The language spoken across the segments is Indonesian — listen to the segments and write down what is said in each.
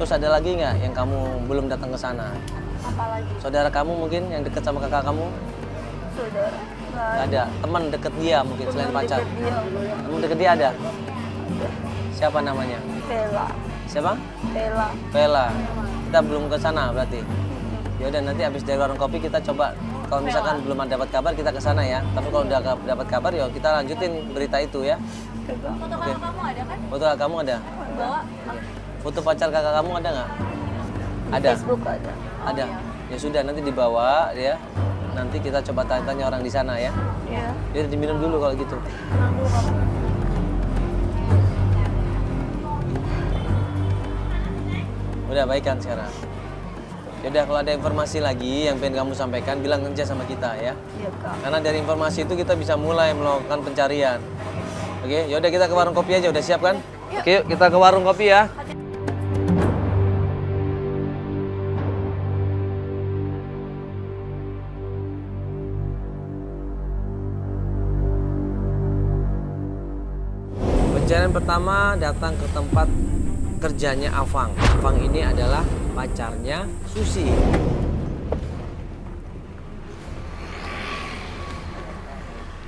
Terus ada lagi nggak yang kamu belum datang ke sana? Apalagi? Saudara kamu mungkin yang dekat sama kakak kamu? Saudara? Nggak ada. Teman deket dia mungkin selain pacar? Deket dia. Teman deket dia ada? Siapa namanya? Vela. Siapa? Vela. Vela. Kita belum ke sana berarti. Ya udah nanti habis dari warung kopi kita coba kalau misalkan belum ada dapat kabar kita ke sana ya. Tapi kalau udah dapat kabar ya kita lanjutin berita itu ya. Foto kakak kamu ada kan? Foto kakak kamu ada? Bawa. Oke. Foto pacar kakak kamu ada nggak? Ada. Facebook ada. Ada. Ya sudah nanti dibawa ya. Nanti kita coba tanya-tanya orang di sana ya. Iya. Jadi diminum dulu kalau gitu. Tenang dulu kamu. Udah baik kan sekarang? Yaudah kalau ada informasi lagi yang pengen kamu sampaikan bilang aja sama kita ya. Iya kak. Karena dari informasi itu kita bisa mulai melakukan pencarian. Oke, yaudah kita ke warung kopi aja, udah siap kan? Oke, yuk kita ke warung kopi ya. Pencarian pertama datang ke tempat kerjanya Afang. Afang ini adalah pacarnya Susi.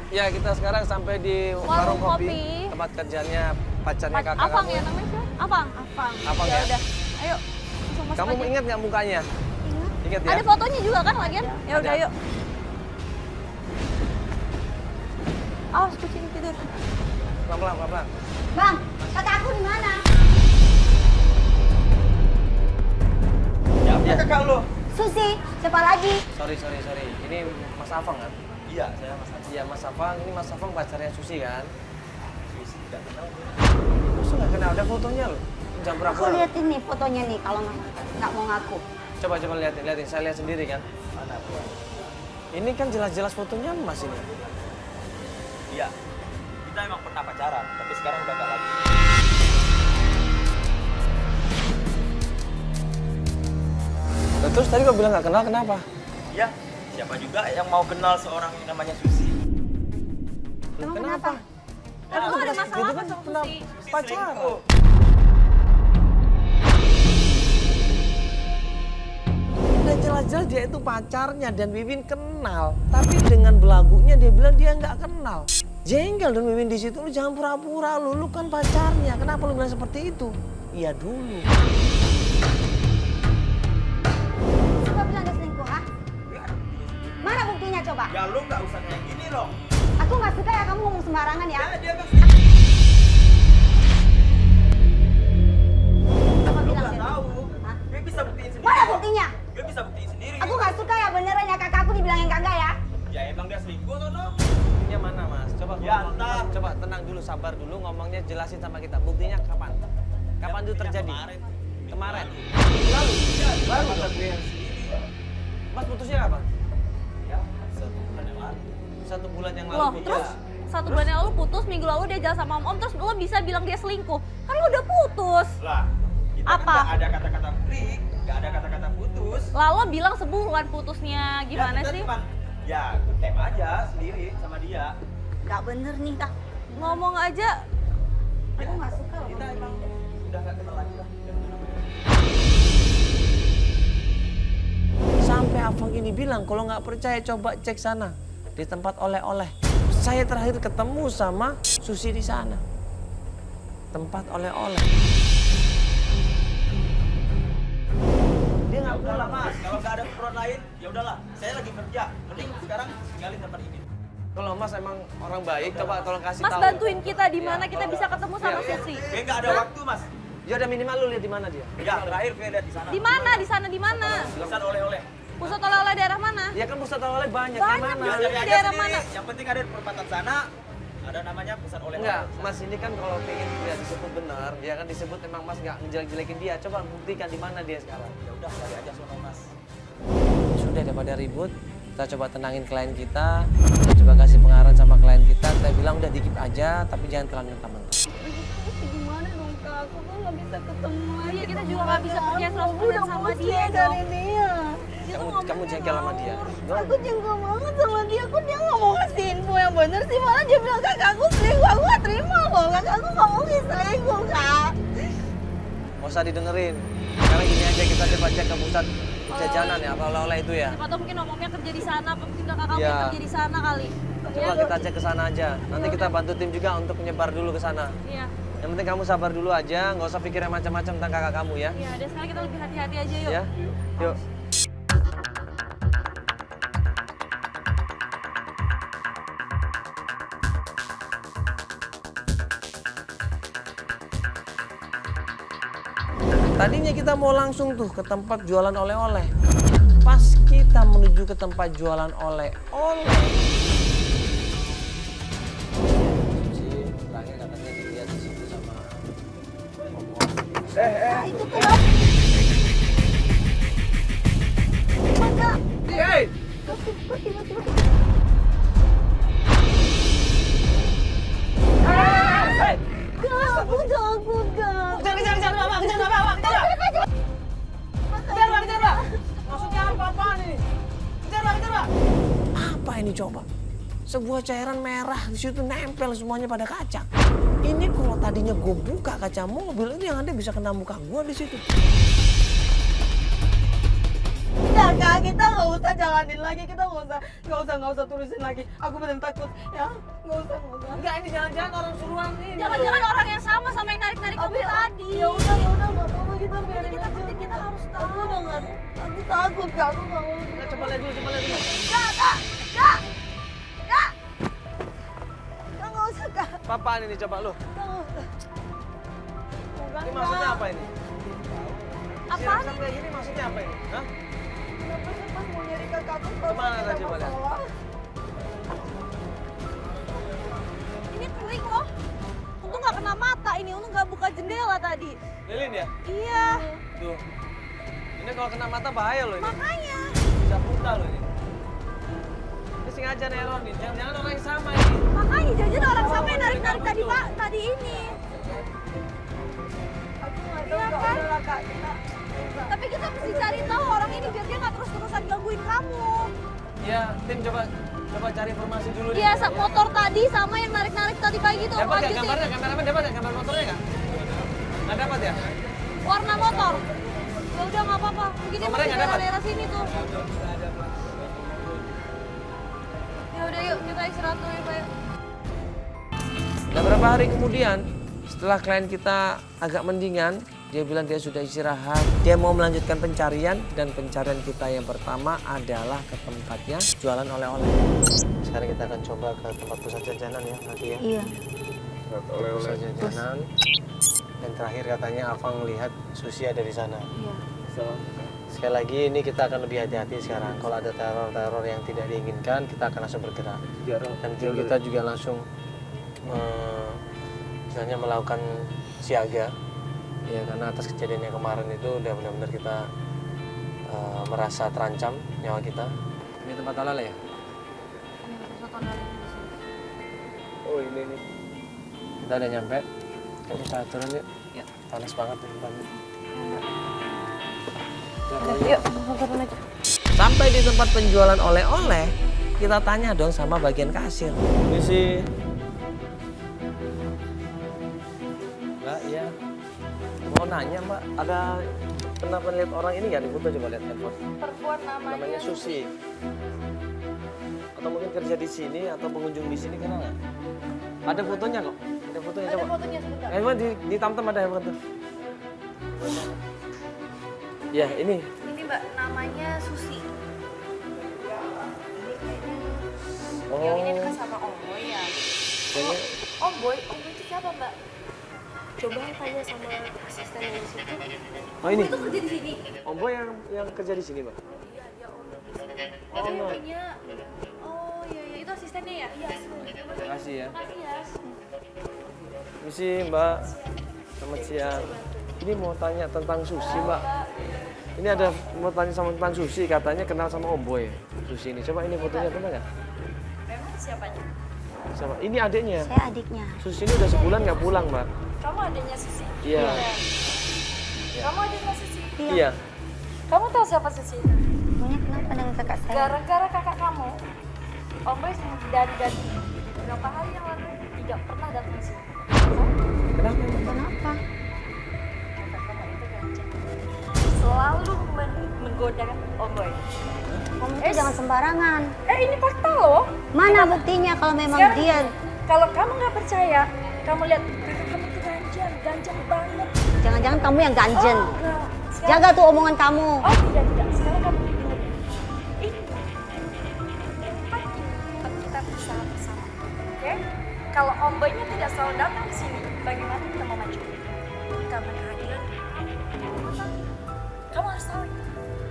Ya, kita sekarang sampai di warung kopi. Tempat kerjanya pacarnya kakak Afang kamu. ya namanya siapa? Afang. Afang. Afang ya? Udah. Ayo. Langsung masuk Kamu aja. ingat nggak mukanya? Ingat. Ingat ya? Ada fotonya juga kan lagian? Ya udah Ada. yuk. Awas kucing tidur. Pelan-pelan, pelan-pelan. Bang, kakak aku di mana? Ya. Kakak lo? Susi, siapa lagi? Sorry. Ini Mas Afang kan? Iya, saya Mas Haji. Iya, Mas Afang. Ini Mas Afang pacarnya Susi kan? Susi tidak kenal. Masa nggak kenal? Ada fotonya loh. Jam berapa? Aku liatin nih fotonya nih kalau nggak mau ngaku. Coba liatin. Saya lihat sendiri kan. Mana tuh? Ini kan jelas-jelas fotonya Mas ini. Iya. Kita emang pernah pacaran, tapi sekarang udah gak lagi. Nah, terus tadi kau bilang nggak kenal, kenapa? Iya. Siapa juga yang mau kenal seorang yang namanya Susi? Emang kenapa? Kamu ada masalah apa sama Kenapa? Susi? Susi Pacaran. selingkuh. Udah jelas-jelas dia itu pacarnya dan Wiwin kenal. Tapi dengan belagunya dia bilang dia nggak kenal. Jengkel dan Wiwin di situ, lu jangan pura-pura lu kan pacarnya. Kenapa lu bilang seperti itu? Iya dulu. Siapa bilang dia selingkuh, ah? Mana buktinya coba? Ya lu nggak usah kayak gini dong. Aku nggak suka ya kamu ngomong sembarangan ya. Ya dia nggak selingkuh. Siapa Lu bilang nggak dia tahu. selingkuh? Hah? Gue bisa buktiin sendiri. Mana kok. buktinya? Gue bisa buktiin sendiri. Aku nggak suka ya beneran ya kakak aku dibilang yang kagak ya. Ya emang dia selingkuh sono. Buktinya mana Mas? Coba Ya, ngomong. ntar. Coba tenang dulu, sabar dulu, ngomongnya jelasin sama kita. Buktinya kapan? Kapan itu terjadi? Kemarin. Lalu. Ya, baru Masa dong. gue yang Mas putusnya kapan? Ya, 1 bulan yang lalu. 1 bulan yang lalu Loh, putus. terus 1 bulan yang lalu putus, minggu lalu dia jalan sama om, terus lo bisa bilang dia selingkuh. Kan lo udah putus. Lah, kita Apa? kan nggak ada kata-kata break, nggak ada kata-kata putus. Lalu bilang sebulan putusnya gimana Ya, kita sih? cuman, ya, tem aja sendiri sama dia. Nggak bener nih kak. Ngomong aja. Aku nggak suka loh. Kita emang udah nggak kenal lagi lah. Sampai Afang ini bilang kalau nggak percaya coba cek sana di tempat oleh-oleh. Saya terakhir ketemu sama Susi di sana. Tempat oleh-oleh. Dia Ya nggak udahlah pulang. mas, kalau nggak ada keperluan lain, ya udahlah. Saya lagi kerja, mending sekarang tinggalin tempat ini. Kalau Mas emang orang baik, coba tolong kasih Mas tahu. bantuin kita di mana kita bisa ketemu sama Susi. Gue nggak ada waktu mas. Ya udah minimal lu lihat di mana dia. Ya terakhir gue lihat di sana. Di mana? Di sana di mana? Pesan oleh-oleh. Pusat oleh-oleh daerah mana? Dia kan pusat oleh banyak. Banyak, Yang mana? Mas. Cari Ini aja daerah sendiri. mana? Yang penting ada di perempatan sana. Ada namanya pusat oleh-oleh. Enggak, Mas ini kan kalau pengen dia disebut benar, dia kan disebut emang Mas nggak ngejelek-jelekin dia. Coba buktikan di mana dia sekarang. Ya udah cari aja sono mas. Sudah daripada ribut, kita coba tenangin klien kita, kita coba kasih pengarahan sama klien kita bilang udah dikit aja, tapi jangan terlalu mentah-mentah. Gimana dong kak? Aku kan nggak bisa ketemu. Iya, kita juga nggak bisa percaya 100% sama dia dong. dari dia. Dia tuh Kamu ngomongnya jengkel sama dia. Aku jengkel banget sama dia. Kok dia nggak mau ngasih info yang bener sih? Malah dia bilang kakak aku selingkuh. Aku nggak terima loh. Kakak aku nggak mungkin selingkuh kak. Gak usah didengerin. Sekarang gini aja, kita coba cek ke pusat jajanan ya, apa oleh-oleh itu ya. Siapa tahu mungkin omongnya kerja di sana, apa mungkin kakak kamu Iya. yang kerja di sana kali. Coba kita cek ke sana aja. Nanti kita bantu tim juga untuk menyebar dulu ke sana. Iya. Yang penting kamu sabar dulu aja, nggak usah pikir yang macam-macam tentang kakak kamu ya. Iya, dan sekarang kita lebih hati-hati aja yuk. Ya, yuk. Tadinya kita mau langsung tuh ke tempat jualan oleh-oleh. Pas kita menuju ke tempat jualan oleh-oleh. Si terakhir katanya dilihat di situ sama Nah, itu kenapa? Maka, Hei! kok tiba-tiba Kak, aku takut, Kak. Kejar, Bapak, kejar, Bapak, kejar, Bapak. Kejar, Pak. Maksudnya apa nih? Kejar, Pak. Apa ini coba? Sebuah cairan merah di situ nempel semuanya pada kaca. Ini kalau tadinya gue buka kaca mobil itu yang ada bisa kena muka gue di situ. Udah, Kak, kita nggak usah jalanin lagi, kita nggak usah tulisin lagi. Aku benar takut, ya. Nggak usah. Enggak, ini jangan-jangan orang suruhan ini. Jangan-jangan orang yang sama yang narik-narik kamu tadi. Ya udah, nggak apa-apa, kita biarin Kita aja. penting, kita harus tahu. Aku udah nggak, aku takut, Kak. Aku nggak mau. Coba lihat dulu. Kak, nggak usah, Kak. Apaan ini coba lu? Kak, nggak usah. Bukan, Ini maksudnya Kak. apa ini? Apaan? Siram kayak gini maksudnya apa ini? Hah? Kenapa sih pas mau nyari kakakku? Kemana Bapak tadi, kenapa Bang? salah? Ini kering loh. Untung nggak kena mata ini, untung nggak buka jendela tadi. Lilin ya? Iya, Tuh. Ini kalau kena mata bahaya loh ini. makanya. Bisa buta loh ini. Ini sengaja neror nih. Jangan-jangan orang yang sama ini. Makanya jajan orang sama yang narik-narik tadi Pak, tadi ini. Aku nggak tahu, Iya, Kak. kan? Udahlah, Kak. Kita Tapi kita mesti cari tahu orang ini biar dia nggak terus-terusan gangguin kamu. Iya, tim coba cari informasi dulu. Iya, motor tadi sama yang narik-narik tadi kayak gitu. Dapat nggak Lanjutin. gambarnya? Kameramen dapat nggak gambar motornya nggak? Nggak dapat ya? Warna motor. Ya udah nggak apa-apa. Mungkin dia Nomornya masih nggak dapat? daerah-daerah sini tuh. Ya udah yuk kita istirahat dulu ya Pak. Yuk. Nah, beberapa hari kemudian, setelah klien kita agak mendingan, dia bilang dia sudah istirahat. Dia mau melanjutkan pencarian dan pencarian kita yang pertama adalah ke tempatnya jualan oleh-oleh. Sekarang kita akan coba ke tempat pusat jajanan ya nanti ya. Iya. Pusat jajanan. Dan terakhir katanya Afang melihat Susi ada di sana. Iya. Sekali lagi ini kita akan lebih hati-hati sekarang. Kalau ada teror-teror yang tidak diinginkan, kita akan langsung bergerak. Dan tim kita juga langsung misalnya melakukan siaga. Ya karena atas kejadian yang kemarin itu udah benar-benar kita merasa terancam nyawa kita. Ini tempat oleh ya? Oh ini nih. Kita udah nyampe. Kita turun yuk. Ya. Panas banget nih tempatnya. Yuk, turun aja. Sampai di tempat penjualan oleh-oleh, kita tanya dong sama bagian kasir. Ini sih. Mbak, iya. Mau nanya Mbak, ada pernah lihat orang ini nggak di foto? Coba lihat handphone. Perempuan Namanya Susi. Atau mungkin kerja di sini atau pengunjung di sini kenal nggak? Ada fotonya kok. Ada fotonya coba. fotonya sebentar. Emang di Tamtam ada yang foto? Ya ini. Ini Mbak, namanya Susi. Oh. Yang ini dekat sama Om Boy ya. Kayaknya Om Boy itu siapa Mbak? Coba tanya sama asisten yang di situ. Oh ini. Itu kerja di sini. Om Boy yang kerja di sini, Mbak. Iya, dia Om Boy di sini. Oh, Itu no. punya. Oh iya iya, itu asistennya ya? Iya. Terima kasih ya. Makasih ya. Misi Mbak. Selamat siang. Ini mau tanya tentang Susi, Mbak. Ini ada mau tanya sama tentang Susi, katanya kenal sama Om Boy. Susi ini. Coba ini fotonya benar nggak? Memang siapanya? Sama. Ini adiknya. Saya adiknya. Susi ini udah sebulan nggak pulang, Mbak. Kamu adanya Susi? Iya. Kamu adanya Susi? Iya. Kamu tahu siapa Susi itu? Pokoknya kenapa dengan kakak saya? Gara-gara kakak kamu, Om Boy dari beberapa hari yang lalu tidak pernah datang ke sini. Kenapa? Kenapa? Kakak kamu itu ganja. goda Om Boy. Kamu tuh jangan sembarangan. Ini fakta loh. Mana buktinya kalau memang Sekarang dia... kalau kamu nggak percaya, kamu lihat kakak kamu tuh ganjen banget. Jangan-jangan kamu yang ganjen. Oh, enggak. Sekarang- Jaga tuh omongan kamu. Oh tidak. Sekarang kamu dengar. Ini kita bersama-sama. Oke? Kalau Om Boy-nya tidak selalu datang ke sini, bagaimana kita mau maju? Karena kehadiran. Kamu harus tahu itu.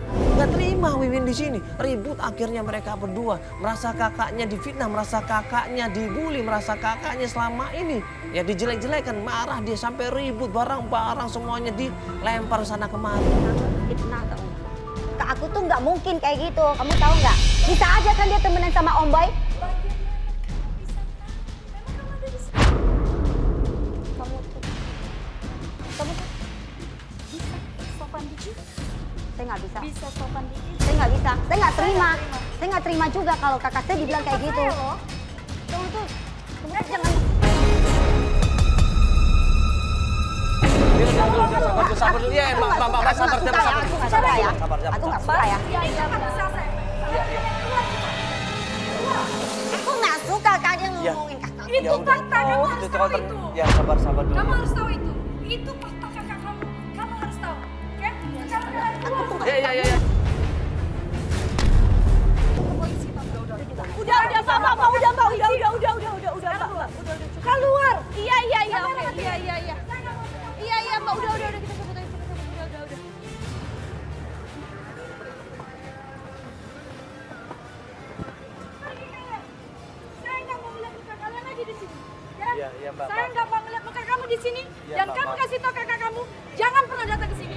Nggak terima Wiwin di sini. Ribut akhirnya mereka berdua. Merasa kakaknya difitnah, merasa kakaknya dibully, merasa kakaknya selama ini ya dijelek-jelekan. Marah dia sampai ribut, barang-barang semuanya dilempar sana kemari. Fitnah tau. Kak aku tuh nggak mungkin kayak gitu. Kamu tahu nggak? Bisa aja kan dia temenan sama Om Boy. Kamu tuh bisa sopan dikit. Saya nggak bisa. Bisa sopan dikit. Saya nggak bisa. Saya nggak terima. Saya nggak terima juga kalau kakak saya dibilang kayak gitu. Kamu tuh jangan. Sabar dulu ya, Mbak, sabar, Aku nggak suka ya. Sabar. Aku nggak suka ya. Aku nggak suka kalian ngomongin kakak. Itu fakta, kamu harus tahu itu. Ya sabar dulu. Kamu harus tahu itu. Itu fakta kakak kamu. Kamu harus tahu. Oke? Sekarang kita Aku tuh nggak Ya. Udah, Pak, udah, Pak, udah. Keluar. Iya, oke. Iya, Pak, udah, kita cabut aja, udah. Saya nggak mau melihat muka kalian lagi di sini. Ya? Iya, Mbak. Saya nggak mau melihat muka kamu di sini. Iya, Dan Mbak, kamu Mbak. kasih tahu kakak kamu, jangan pernah datang ke sini.